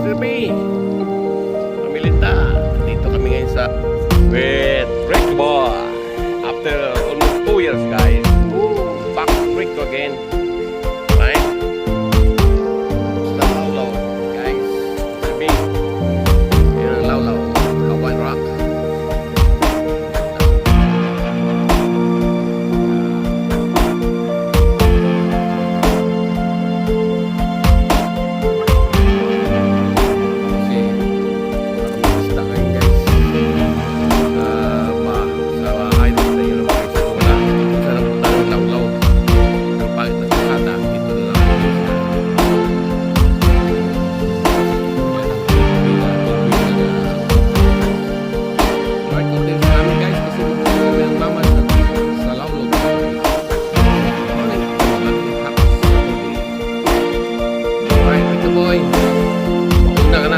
Mr. B, Pamilinta. Dito kami ngayon sa with Rick Boy. After almost 2 years, guys. Woo! Back to Rick again. Right? It's the Laulaw, guys. Mr. B. Yan ang Laulaw. Hawaiian Rock.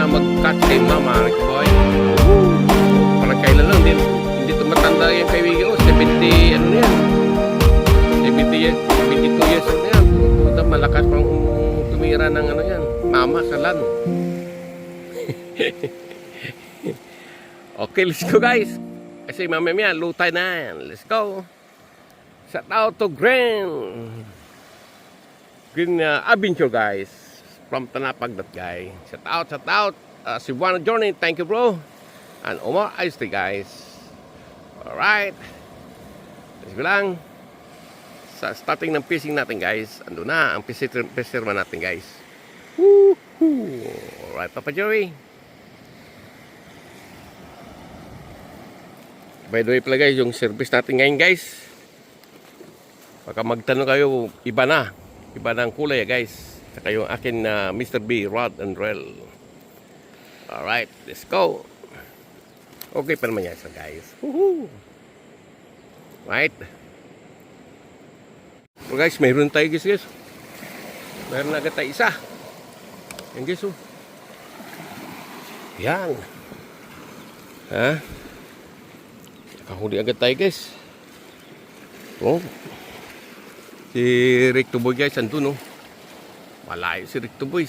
Mag-catch kay mama, Rick Boy. Parang kailan lang, hindi tumatanda yung kaibigan ko. 70, ano yan? 72 years old na yan. Malakas pang tumira ng ano yan. Mama sa lan. Okay, let's go guys. Kasi mamaya lutay na yan. Let's go. Shout out to Green Adventure guys. From Tanapag that guy. Shout out. Si Juan Journey, thank you bro. And Omar Ice guys. Alright. Let's go lang. Sa starting ng fishing natin guys. Ando na ang fisherman natin guys. Woohoo. Alright Papa Joey. By the way pala guys, yung service natin ngayon guys. Baka magtanong kayo, iba na. Iba na ang kulay guys. Saka yung akin Mr. B Rod and Reel. Alright, let's go. Okay pa naman yan so guys. Woohoo! Right. So guys, mayroon tayo guys. Mayroon agad tayo isa. Yan guys oh. Yan. Ha? Nakahuli agad tayo guys. Oh. Si Rick Tuboy guys, andun oh. Malayo si Rick Tuboy.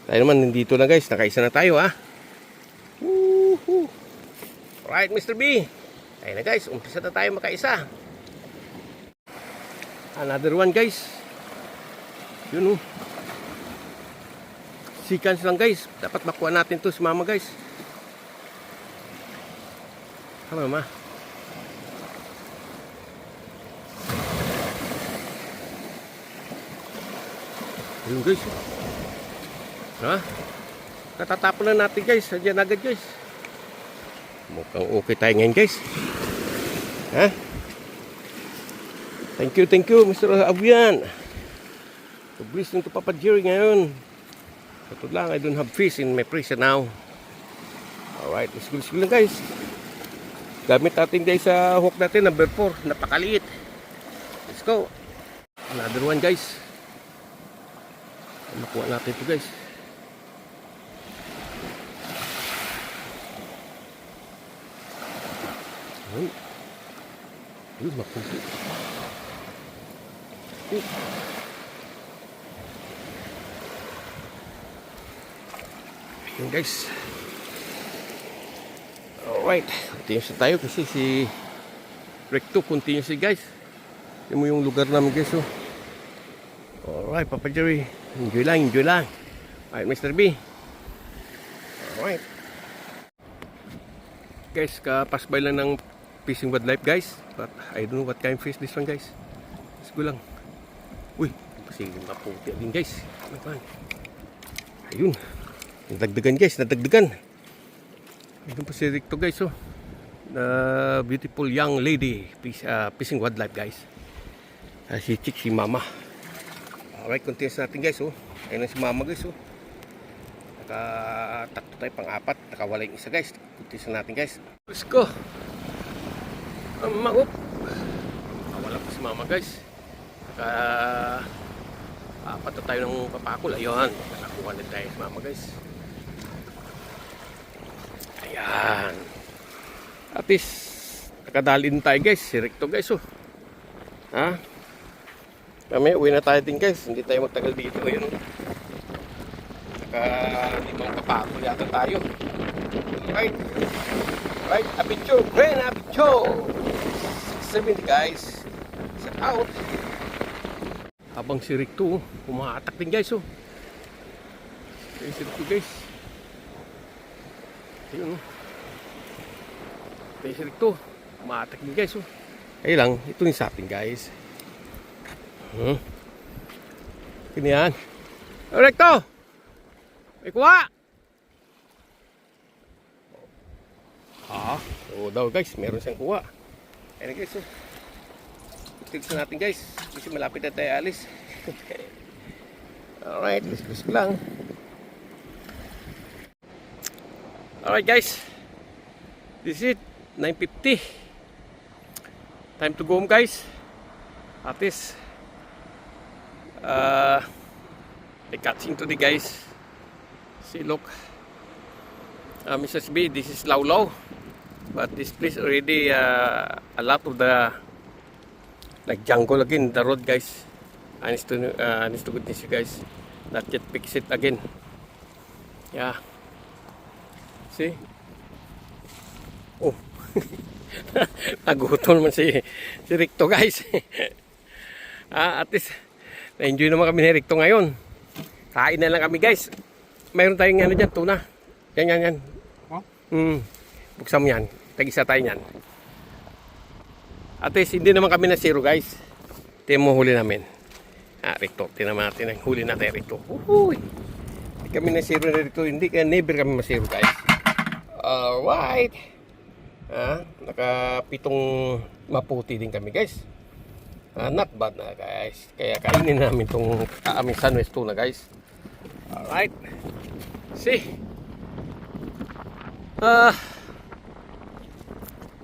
Tayo naman, nandito na guys. Nakaisa na tayo ha. Woohoo! Alright Mr. B. Ayun na guys, umpisa na tayo makaisa. Another one guys. Yun oh. Seconds lang guys. Dapat makuha natin to si mama guys. Ha mama. Ayun guys. Ha? Katatapon na natin guys. Diyan agad guys. Mukhang okay tayo ngayon guys. Ha? Thank you Mr. Avian. So blessing to Papa Jerry ngayon. Ito lang, I don't have fish in my freezer now. Alright, let's go lang guys. Gamit natin guys sa hook natin, number 4. Napakaliit. Let's go. Another one guys. Makuha natin ito guys. Ayun, makunti. Ayun guys. Alright, continuous na tayo kasi si Recto continuous guys. Yan mo yung lugar namin guys oh. Alright Papa Jerry. Enjoy lang. Alright Mr. B. Alright guys, kapas by lang ng fishing wildlife guys. But I don't know what kind of fish this one guys. Let's go lang. Uy, kasi maputi din guys. Ayun. Nadagdagan guys, nadagdagan. Ayun pa si Rick to guys oh. The beautiful young lady fishing wildlife guys. Si Chick, si mama. Alright, continuous natin guys oh. Ayun na si mama guys oh. Nakatakto tayo pang-4. Nakawala yung isa guys. Continuous natin guys. Let's go. Makup. Nakawala pa si mama guys. Naka-4 na tayo ng papakul. Ayun. Nakakuha na tayo si mama guys. Ayan. At least nakadalin tayo guys. Si Recto guys oh. Ha? Kami, uwi na tayo din guys. Hindi tayo magtagal dito ngayon. Naka 5 Napako yata tayo. Right. Right, Abicho, Gwen Abicho. 70 guys. Set out. Habang si Rick 2, umaatak din guys, oh. Ayun si Rick 2 guys. Ayun, oh. Ayun si Rick 2, umaatak din guys, oh. Ayun lang, ito yung sa atin guys. Kini yan. Oh, Rick 2! May kuha! Oo daw guys, meron siyang kuha. Ayun guys, oh. Tignan natin guys, kasi malapit na tayo alis. Alright, let's go lang. Alright guys, this is it, 9:50. Time to go home guys. At least I catching today guys. See, look, Mrs. B, this is Laulaw, but this place already a lot of the like jungle again, the road guys. I need to goodness you guys, not yet fix it again. Yeah, see, oh. Nagutom naman si Ricto guys. At least na-enjoy naman kami ni Ricto ngayon. Kain na lang kami guys. Mayroon tayong ano dyan, tuna. Yan. Huh? Buksan mo yan. Tag-isa tayo yan. At least hindi naman kami na zero guys. Ito yung huli namin. Ricto. Tinaman natin ang huli natin Ricto. Uy. Hindi kami na zero na Ricto. Hindi ka never kami masiro guys. Alright. Nakapitong maputi din kami guys. Not bad na guys. Kaya kainin namin itong aming sunwest tuna guys. Alright. See.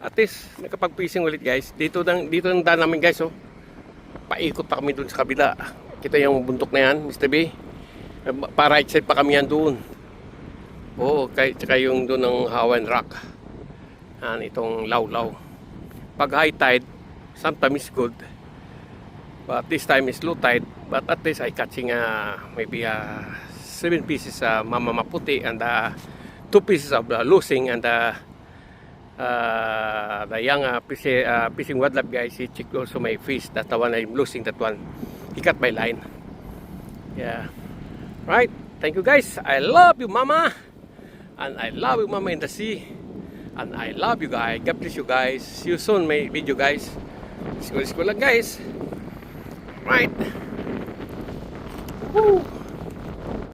At least nakapag-fishing ulit guys. Dito nang daan namin guys, oh. Paikot pa kami dun sa kabila. Kita yung bundok na yan, Mr. B. Pa right side pa kami yan doon. Oo, tsaka yung doon ng Hawaiian Rock. Itong Laulaw. Pag high tide, sometimes good. But this time is low tide. But at least I catching maybe 7 pieces mama maputi and 2 pieces of losing and the young fishing wildlife guys. He checked also my fish. That's the one I'm losing. That one. He cut my line. Yeah. Right. Thank you guys. I love you, mama. And I love you, mama in the sea. And I love you guys. God bless you guys. See you soon my video guys. Let's go lang guys. Right. Woo.